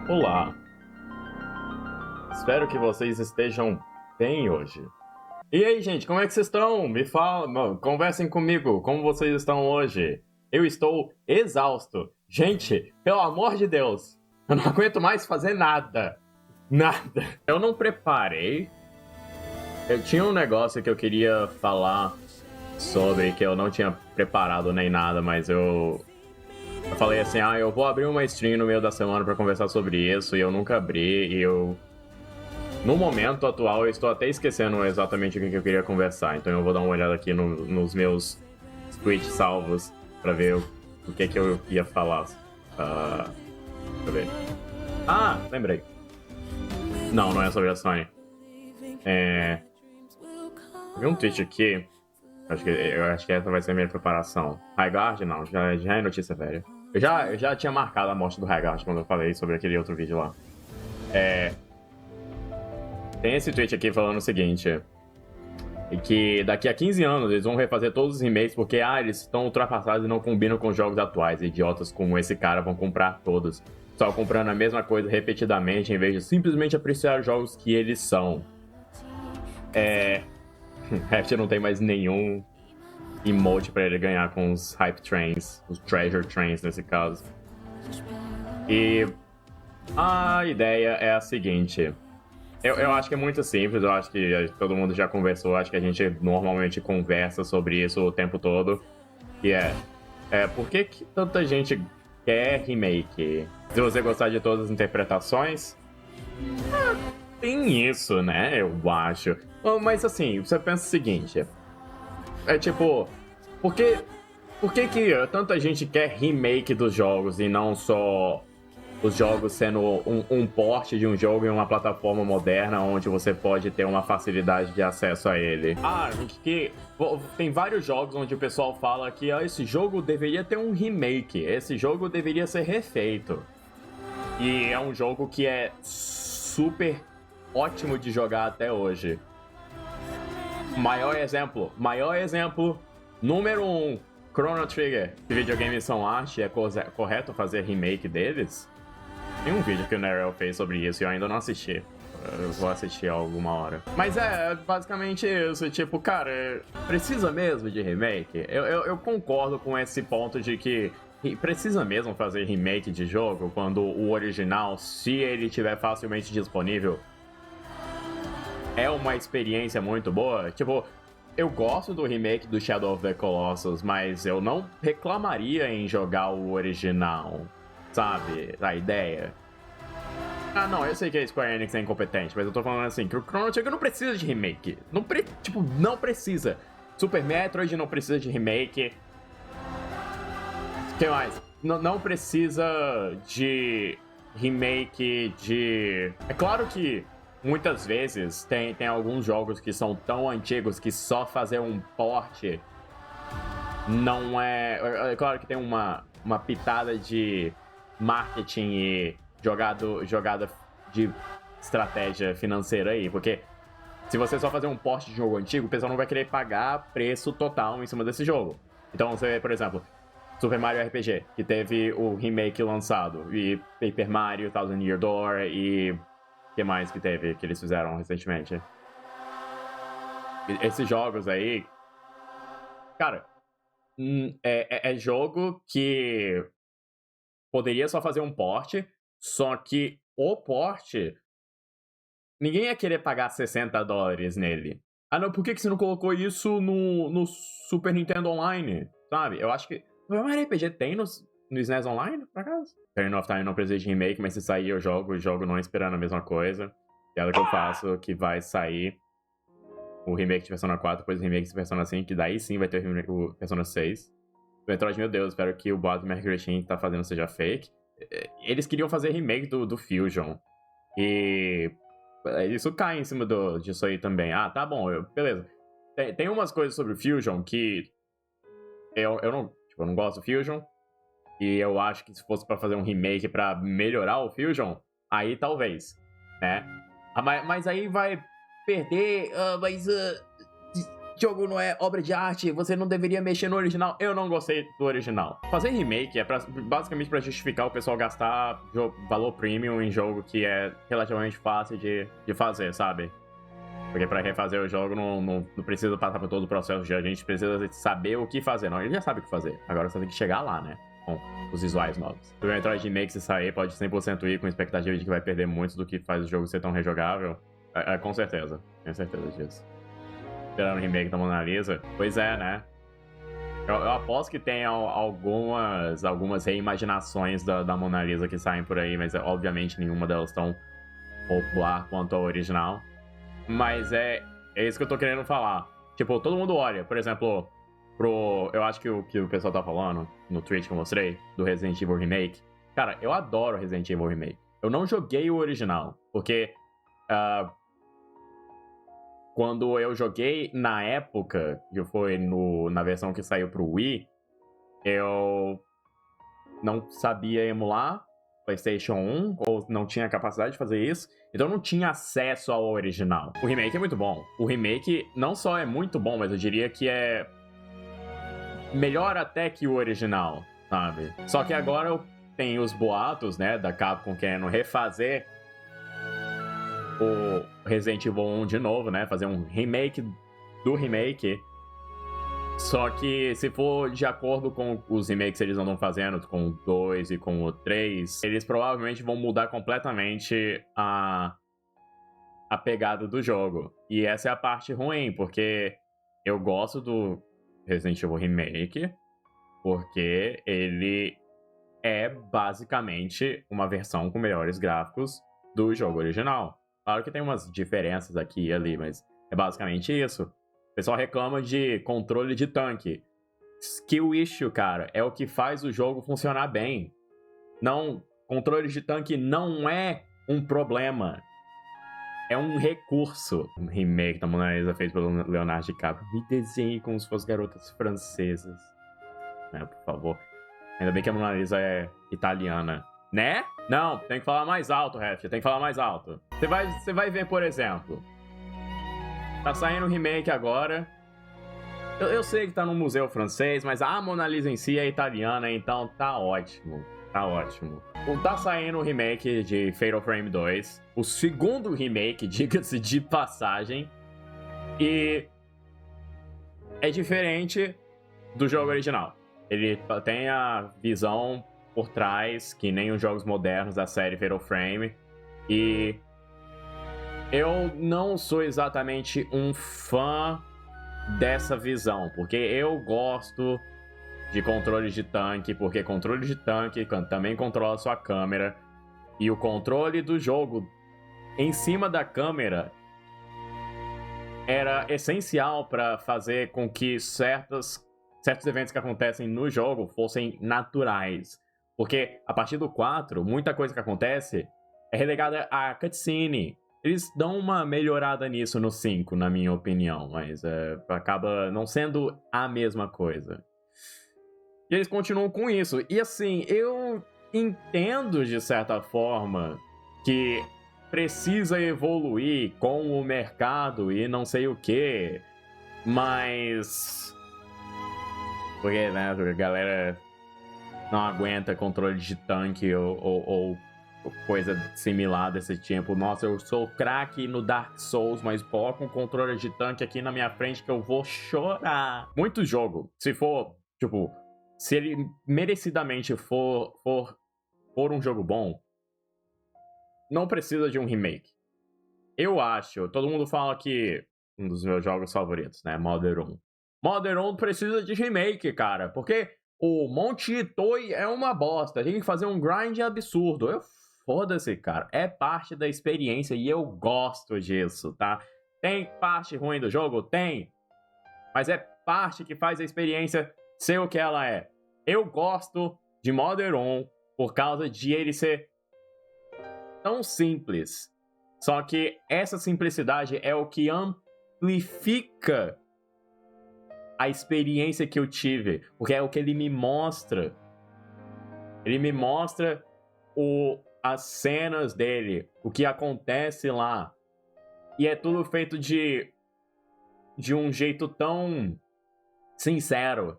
Olá, espero que vocês estejam bem hoje. E aí, gente, como é que vocês estão? Me falam, conversem comigo, como vocês estão hoje? Eu estou exausto. Gente, pelo amor de Deus, eu não aguento mais fazer nada. Nada. Eu não preparei. Eu tinha um negócio que eu queria falar sobre, que eu não tinha preparado nem nada, mas eu falei assim, eu vou abrir uma stream no meio da semana pra conversar sobre isso, e eu nunca abri, e no momento atual, eu estou até esquecendo exatamente o que eu queria conversar, então eu vou dar uma olhada aqui nos meus tweets salvos pra ver o que eu ia falar. Deixa eu ver. Lembrei. Não, não é sobre a Sony. Eu vi um tweet aqui, eu acho que essa vai ser a minha preparação. Highguard, não, já é notícia velha. Eu já tinha marcado a morte do Highguard quando eu falei sobre aquele outro vídeo lá. Tem esse tweet aqui falando o seguinte: que daqui a 15 anos eles vão refazer todos os remakes porque eles estão ultrapassados e não combinam com os jogos atuais. Idiotas como esse cara vão comprar todos, só comprando a mesma coisa repetidamente em vez de simplesmente apreciar os jogos que eles são. Raft não tem mais nenhum emote pra ele ganhar com os Hype Trains, os Treasure Trains nesse caso. E a ideia é a seguinte: eu acho que é muito simples, eu acho que todo mundo já conversou, acho que a gente normalmente conversa sobre isso o tempo todo, que por que tanta gente quer remake? Se você gostar de todas as interpretações, tem isso, né, eu acho. Mas assim, você pensa o seguinte, tipo, por que tanta gente quer remake dos jogos e não só os jogos sendo um porte de um jogo em uma plataforma moderna onde você pode ter uma facilidade de acesso a ele? Tem vários jogos onde o pessoal fala que esse jogo deveria ter um remake, esse jogo deveria ser refeito. E é um jogo que é super ótimo de jogar até hoje. Maior exemplo, número 1, Chrono Trigger. Se videogames são arte, é correto fazer remake deles? Tem um vídeo que o Nerel fez sobre isso e eu ainda não assisti. Eu vou assistir alguma hora. Mas basicamente isso. Tipo, cara, precisa mesmo de remake? Eu concordo com esse ponto de que precisa mesmo fazer remake de jogo quando o original, se ele estiver facilmente disponível, é uma experiência muito boa. Tipo, eu gosto do remake do Shadow of the Colossus, mas eu não reclamaria em jogar o original. Sabe? A ideia. Não, eu sei que a Square Enix é incompetente, mas eu tô falando assim, que o Chrono Trigger não precisa de remake. Não precisa. Super Metroid não precisa de remake. O que mais? Não precisa de remake de... É claro que muitas vezes tem alguns jogos que são tão antigos que só fazer um port não é... É claro que tem uma pitada de marketing e jogada de estratégia financeira aí, porque se você só fazer um port de jogo antigo, o pessoal não vai querer pagar preço total em cima desse jogo. Então você vê, por exemplo, Super Mario RPG, que teve o remake lançado, e Paper Mario, Thousand Year Door, e o que mais que teve, que eles fizeram recentemente? Esses jogos aí, cara, é jogo que poderia só fazer um port, só que o port, ninguém ia querer pagar $60 nele. Não, por que você não colocou isso no Super Nintendo Online? Sabe? Eu acho que o Mario RPG tem no SNES Online, por acaso? Ocarina of Time não precisa de remake, mas se sair eu jogo não esperando a mesma coisa. E é o que eu faço, que vai sair o remake de Persona 4, depois o remake de Persona 5, que daí sim vai ter o Persona 6. O Metroid, meu Deus, espero que o boato do Mercury Team tá fazendo seja fake. Eles queriam fazer remake do Fusion. E isso cai em cima disso aí também. Tá bom, beleza. Tem umas coisas sobre o Fusion que eu não gosto do Fusion. E eu acho que se fosse pra fazer um remake pra melhorar o Fusion, aí talvez, né? Mas aí vai perder... jogo não é obra de arte, você não deveria mexer no original. Eu não gostei do original. Fazer remake é basicamente pra justificar o pessoal gastar valor premium em jogo que é relativamente fácil de fazer, sabe? Porque pra refazer o jogo não precisa passar por todo o processo, a gente precisa saber o que fazer. Não, ele já sabe o que fazer. Agora você tem que chegar lá, né? Com os visuais novos. Se o Metroid Remake se sair, pode 100% ir com expectativa de que vai perder muito do que faz o jogo ser tão rejogável. Com certeza. Tenho certeza disso. Esperando o remake da Mona Lisa. Pois é, né? Eu aposto que tem algumas reimaginações da Mona Lisa que saem por aí, mas obviamente nenhuma delas tão popular quanto a original. Mas é isso que eu tô querendo falar. Tipo, todo mundo olha, por exemplo, eu acho que o pessoal tá falando no tweet que eu mostrei, do Resident Evil Remake. Cara, eu adoro Resident Evil Remake. Eu não joguei o original, porque quando eu joguei na época, que foi na versão que saiu pro Wii, eu não sabia emular PlayStation 1, ou não tinha capacidade de fazer isso, então eu não tinha acesso ao original. O remake é muito bom. O remake não só é muito bom, mas eu diria que é melhor até que o original, sabe? Só que agora eu tenho os boatos, né, da Capcom querendo refazer o Resident Evil 1 de novo, né? Fazer um remake do remake. Só que se for de acordo com os remakes que eles andam fazendo, com o 2 e com o 3, eles provavelmente vão mudar completamente a pegada do jogo. E essa é a parte ruim, porque eu gosto do Resident Evil Remake, porque ele é basicamente uma versão com melhores gráficos do jogo original. Claro que tem umas diferenças aqui e ali, mas é basicamente isso. O pessoal reclama de controle de tanque. Skill issue, cara, é o que faz o jogo funcionar bem. Não, controle de tanque não é um problema. É um recurso. Um remake da Mona Lisa feito pelo Leonardo DiCaprio. Me desenhe como se fossem garotas francesas. Por favor. Ainda bem que a Mona Lisa é italiana. Né? Não, tem que falar mais alto, Ref. Tem que falar mais alto. Você vai ver, por exemplo. Tá saindo um remake agora. Eu sei que tá no museu francês, mas a Mona Lisa em si é italiana, então tá ótimo. Tá ótimo. Tá saindo o remake de Fatal Frame 2. O segundo remake, diga-se de passagem. E é diferente do jogo original. Ele tem a visão por trás, que nem os jogos modernos da série Fatal Frame. E eu não sou exatamente um fã dessa visão, porque eu gosto de controle de tanque, porque controle de tanque também controla sua câmera. E o controle do jogo em cima da câmera era essencial para fazer com que certos eventos que acontecem no jogo fossem naturais. Porque a partir do 4, muita coisa que acontece é relegada a cutscene. Eles dão uma melhorada nisso no 5, na minha opinião, mas acaba não sendo a mesma coisa. E eles continuam com isso. E assim, eu entendo de certa forma que precisa evoluir com o mercado e não sei o que, mas porque, né, a galera não aguenta controle de tanque ou coisa similar desse tipo. Nossa, eu sou craque no Dark Souls, mas coloca um controle de tanque aqui na minha frente que eu vou chorar. Muito jogo, se for, tipo, se ele merecidamente for um jogo bom, não precisa de um remake. Eu acho, todo mundo fala que um dos meus jogos favoritos, né, Mother 1. Mother 1 precisa de remake, cara, porque o Monte Toy é uma bosta. Tem que fazer um grind absurdo. Foda-se, cara. É parte da experiência e eu gosto disso, tá? Tem parte ruim do jogo? Tem. Mas é parte que faz a experiência ser o que ela é. Eu gosto de Mother 1 por causa de ele ser tão simples. Só que essa simplicidade é o que amplifica a experiência que eu tive, porque é o que ele me mostra. Ele me mostra as cenas dele, o que acontece lá. E é tudo feito de de um jeito tão sincero,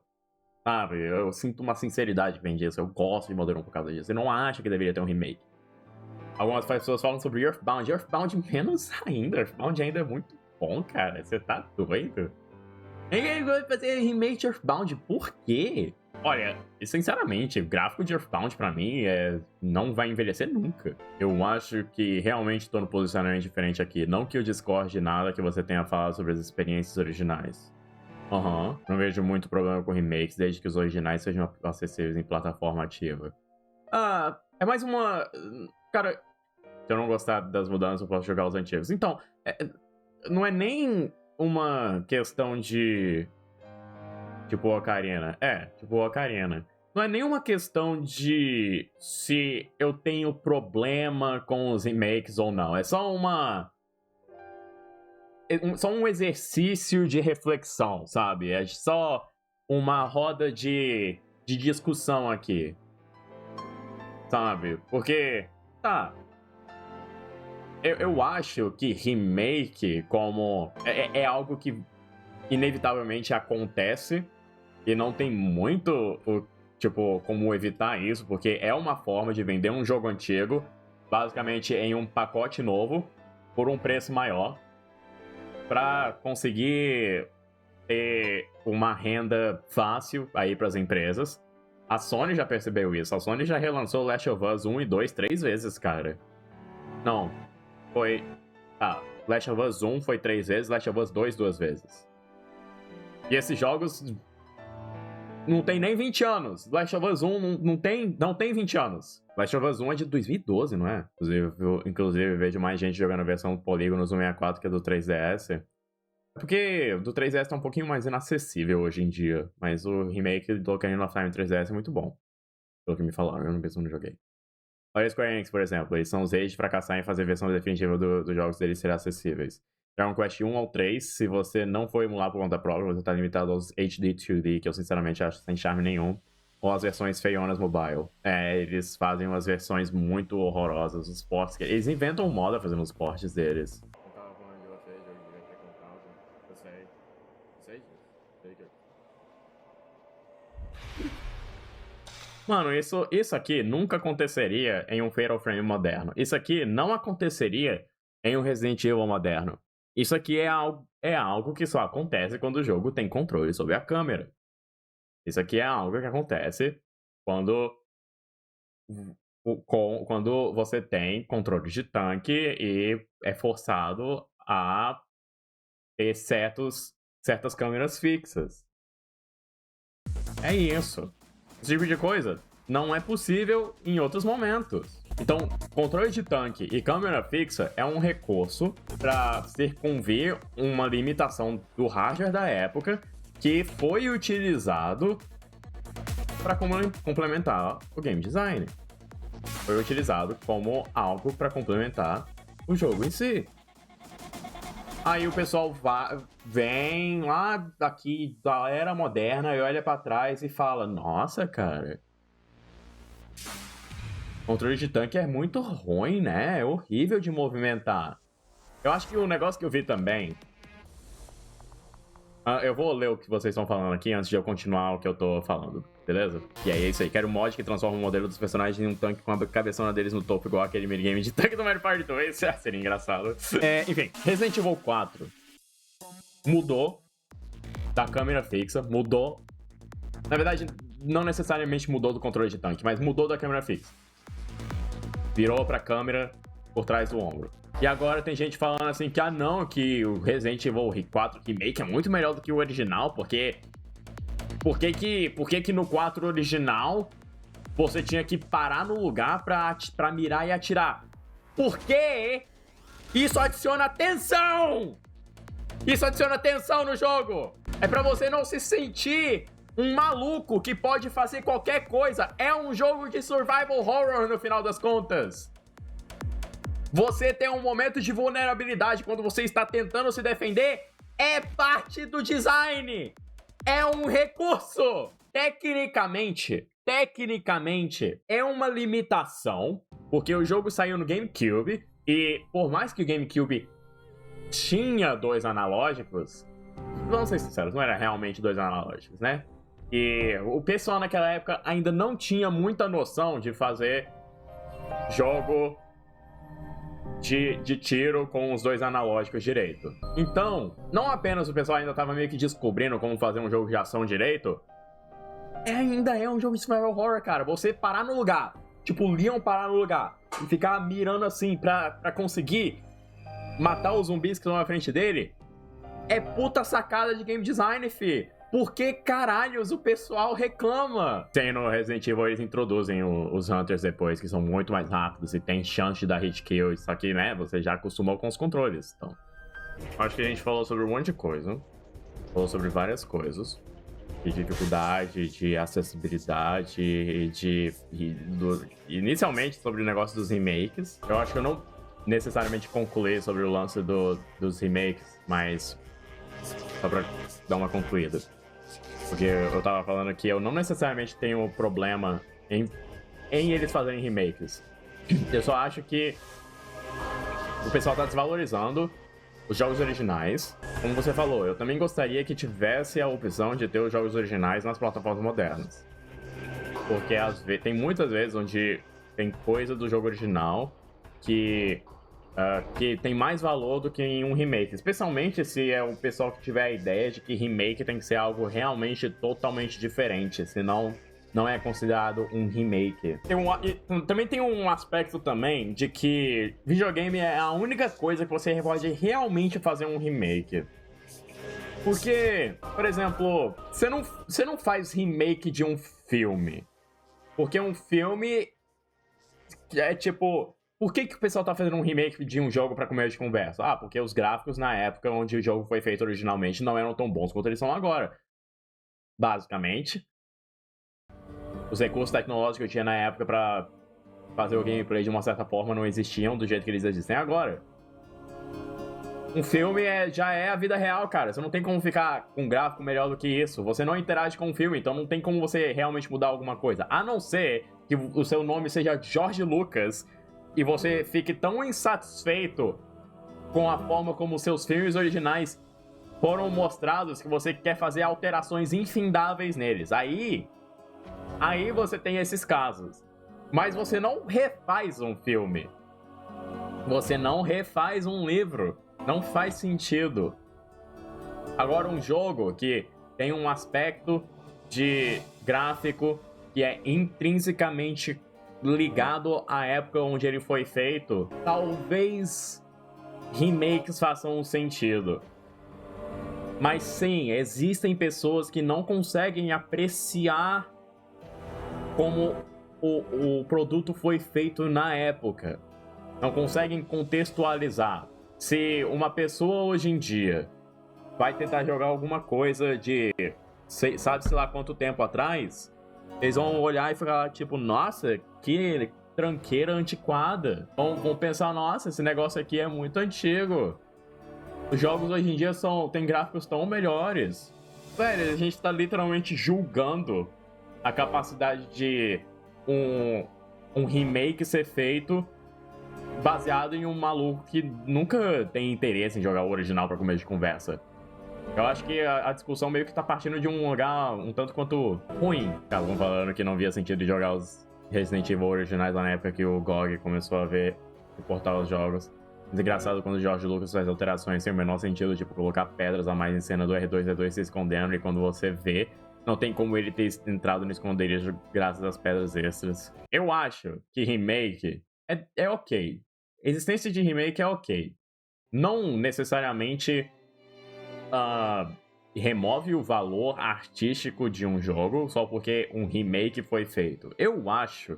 sabe? Eu sinto uma sinceridade que vem disso. Eu gosto de Modern por causa disso. Eu não acho que deveria ter um remake. Algumas pessoas falam sobre Earthbound. Earthbound menos ainda. Earthbound ainda é muito bom, cara. Você tá doido? Ninguém vai fazer remake de Earthbound. Por quê? Olha, sinceramente, o gráfico de Earthbound pra mim não vai envelhecer nunca. Eu acho que realmente tô no posicionamento diferente aqui. Não que eu discorde de nada que você tenha falado sobre as experiências originais. Não vejo muito problema com remakes, desde que os originais sejam acessíveis em plataforma ativa. É mais uma... Cara, se eu não gostar das mudanças, eu posso jogar os antigos. Então, não é nem uma questão de... Tipo Ocarina. Tipo Ocarina. Não é nenhuma questão de se eu tenho problema com os remakes ou não. É só só um exercício de reflexão, sabe? É só uma roda de discussão aqui. Sabe? Porque, eu acho que remake como... É algo que inevitavelmente acontece e não tem muito, tipo, como evitar isso, porque é uma forma de vender um jogo antigo, basicamente em um pacote novo, por um preço maior, para conseguir ter uma renda fácil aí para as empresas. A Sony já percebeu isso. A Sony já relançou Last of Us 1 e 2 3 vezes, cara. Não, foi... Last of Us 1 foi 3 vezes, Last of Us 2 2 vezes. E esses jogos não tem nem 20 anos. Last of Us 1 não tem 20 anos. Last of Us 1 é de 2012, não é? Inclusive vejo mais gente jogando a versão do Polígonos no 64 que a do 3DS. Porque o do 3DS tá um pouquinho mais inacessível hoje em dia. Mas o remake do Ocarina of Time 3DS é muito bom. Pelo que me falaram, eu mesmo não joguei. Olha a Square Enix, por exemplo. Eles são os reis de fracassar em fazer a versão definitiva dos jogos deles serem acessíveis. Dragon Quest 1 ao 3, se você não for emular por conta própria, você tá limitado aos HD 2D, que eu sinceramente acho sem charme nenhum. Ou as versões feionas mobile. Eles fazem umas versões muito horrorosas, os ports. Eles inventam um modo fazendo os ports deles. Eu tava falando de vocês, eu devia ter comprado. Eu sei disso. Mano, isso aqui nunca aconteceria em um Fatal Frame moderno. Isso aqui não aconteceria em um Resident Evil moderno. Isso aqui é algo que só acontece quando o jogo tem controle sobre a câmera. Isso aqui é algo que acontece quando você tem controle de tanque e é forçado a ter certas câmeras fixas. É isso. Esse tipo de coisa não é possível em outros momentos. Então, controle de tanque e câmera fixa é um recurso para circunvir uma limitação do hardware da época que foi utilizado para complementar o game design. Foi utilizado como algo para complementar o jogo em si. Aí o pessoal vem lá daqui da era moderna e olha para trás e fala: nossa, cara, controle de tanque é muito ruim, né? É horrível de movimentar. Eu acho que o negócio que eu vi também... eu vou ler o que vocês estão falando aqui antes de eu continuar o que eu tô falando, beleza? E aí é isso aí. Quero um mod que transforma o modelo dos personagens em um tanque com a cabeçona deles no topo, igual aquele minigame de tanque do Mario Party 2. Seria engraçado. Enfim, Resident Evil 4 mudou da câmera fixa, mudou... Na verdade, não necessariamente mudou do controle de tanque, mas mudou da câmera fixa. Virou pra câmera por trás do ombro. E agora tem gente falando assim que, não, que o Resident Evil 4 Remake é muito melhor do que o original, porque... Por que que no 4 original você tinha que parar no lugar pra mirar e atirar? Porque isso adiciona tensão! Isso adiciona tensão no jogo! É pra você não se sentir um maluco que pode fazer qualquer coisa. É um jogo de survival horror no final das contas. Você tem um momento de vulnerabilidade quando você está tentando se defender. É parte do design. É um recurso. Tecnicamente, é uma limitação, porque o jogo saiu no GameCube e por mais que o GameCube tinha 2 analógicos, Vamos ser sinceros, não era realmente dois analógicos, né? E o pessoal naquela época ainda não tinha muita noção de fazer jogo de tiro com os dois analógicos direito. Então, não apenas o pessoal ainda tava meio que descobrindo como fazer um jogo de ação direito, ainda é um jogo de survival horror, cara. Você parar no lugar, tipo o Leon parar no lugar e ficar mirando assim pra conseguir matar os zumbis que estão na frente dele, é puta sacada de game design, fi. Por que caralhos o pessoal reclama? Tem no Resident Evil, eles introduzem os Hunters depois, que são muito mais rápidos e tem chance de dar hit kill. Isso aqui, né, você já acostumou com os controles. Então, acho que a gente falou sobre um monte de coisa. Falou sobre várias coisas. De dificuldade, de acessibilidade, inicialmente sobre o negócio dos remakes. Eu acho que eu não necessariamente concluí sobre o lance dos remakes, mas só pra dar uma concluída. Porque eu tava falando que eu não necessariamente tenho problema em eles fazerem remakes. Eu só acho que o pessoal tá desvalorizando os jogos originais. Como você falou, eu também gostaria que tivesse a opção de ter os jogos originais nas plataformas modernas. Porque tem muitas vezes onde tem coisa do jogo original que tem mais valor do que em um remake. Especialmente se é o pessoal que tiver a ideia de que remake tem que ser algo realmente totalmente diferente. Senão, não é considerado um remake. Também tem um aspecto também de que videogame é a única coisa que você pode realmente fazer um remake. Porque, por exemplo, você não faz remake de um filme. Porque um filme é tipo... Por que o pessoal tá fazendo um remake de um jogo pra começo de conversa? Ah, porque os gráficos na época onde o jogo foi feito originalmente não eram tão bons quanto eles são agora. Basicamente. Os recursos tecnológicos que eu tinha na época pra fazer o gameplay de uma certa forma não existiam do jeito que eles existem agora. Um filme já é a vida real, cara. Você não tem como ficar com um gráfico melhor do que isso. Você não interage com o filme, então não tem como você realmente mudar alguma coisa. A não ser que o seu nome seja George Lucas e você fique tão insatisfeito com a forma como seus filmes originais foram mostrados que você quer fazer alterações infindáveis neles. Aí você tem esses casos. Mas você não refaz um filme. Você não refaz um livro. Não faz sentido. Agora, um jogo que tem um aspecto de gráfico que é intrinsecamente ligado à época onde ele foi feito, talvez remakes façam um sentido. Mas sim, existem pessoas que não conseguem apreciar como o produto foi feito na época. Não conseguem contextualizar. Se uma pessoa hoje em dia vai tentar jogar alguma coisa de sabe-se lá quanto tempo atrás, eles vão olhar e ficar tipo, nossa, que tranqueira antiquada. Vão pensar, nossa, esse negócio aqui é muito antigo. Os jogos hoje em dia têm gráficos tão melhores. Velho, a gente tá literalmente julgando a capacidade de um remake ser feito baseado em um maluco que nunca tem interesse em jogar o original pra começo de conversa. Eu acho que a discussão meio que tá partindo de um lugar um tanto quanto ruim. Estavam falando que não via sentido de jogar os Resident Evil originais lá na época que o GOG começou a ver e portar os jogos. Mas engraçado quando o George Lucas faz alterações sem o menor sentido, tipo colocar pedras a mais em cena do R2-D2 se escondendo, e quando você vê, não tem como ele ter entrado no esconderijo graças às pedras extras. Eu acho que remake é ok. Existência de remake é ok. Não necessariamente remove o valor artístico de um jogo só porque um remake foi feito. Eu acho,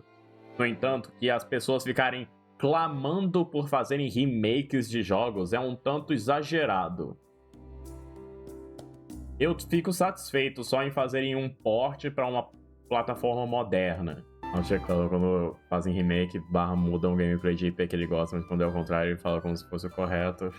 no entanto, que as pessoas ficarem clamando por fazerem remakes de jogos é um tanto exagerado. Eu fico satisfeito só em fazerem um port para uma plataforma moderna. Não checando quando fazem remake, mudam o gameplay de IP que ele gosta, mas quando é o contrário, ele fala como se fosse o correto.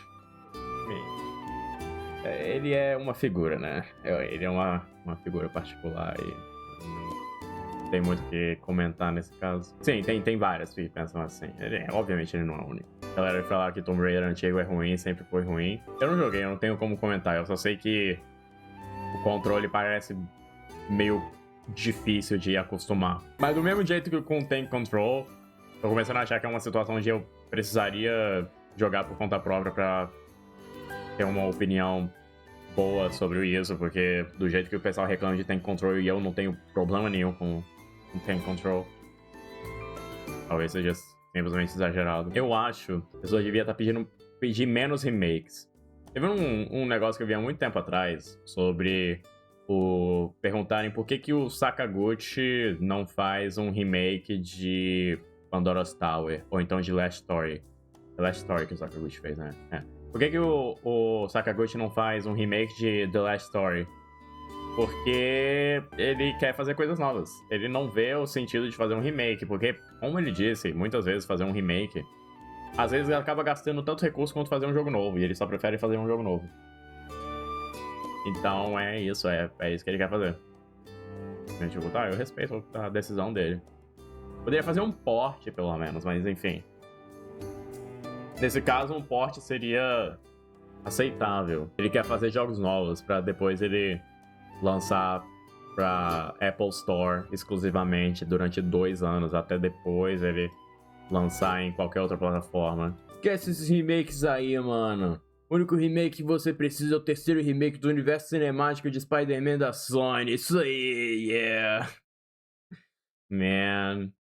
Ele é uma figura, né? Ele é uma figura particular e tem muito o que comentar nesse caso. Sim, tem várias que pensam assim. Obviamente ele não é o único. A galera falar que Tomb Raider antigo é ruim, sempre foi ruim. Eu não joguei, eu não tenho como comentar. Eu só sei que o controle parece meio difícil de acostumar. Mas do mesmo jeito que o Tank Control, tô começando a achar que é uma situação onde eu precisaria jogar por conta própria pra ter uma opinião boa sobre isso, porque do jeito que o pessoal reclama de Tank Control e eu não tenho problema nenhum com Tank Control, talvez seja simplesmente exagerado. Eu acho que a pessoa devia estar pedir menos remakes. Teve um negócio que eu vi há muito tempo atrás sobre perguntarem por que o Sakaguchi não faz um remake de Pandora's Tower, ou então de Last Story. The Last Story que o Sakaguchi fez, né? Por que o Sakaguchi não faz um remake de The Last Story? Porque ele quer fazer coisas novas. Ele não vê o sentido de fazer um remake, porque, como ele disse, muitas vezes fazer um remake, às vezes ele acaba gastando tanto recurso quanto fazer um jogo novo, e ele só prefere fazer um jogo novo. Então é isso que ele quer fazer. A gente, tipo, tá, eu respeito a decisão dele. Poderia fazer um port, pelo menos, mas enfim. Nesse caso, um port seria aceitável. Ele quer fazer jogos novos pra depois ele lançar pra Apple Store exclusivamente durante 2 anos, até depois ele lançar em qualquer outra plataforma. Esquece esses remakes aí, mano. O único remake que você precisa é o terceiro remake do universo cinemático de Spider-Man da Sony. Isso aí, yeah. Man.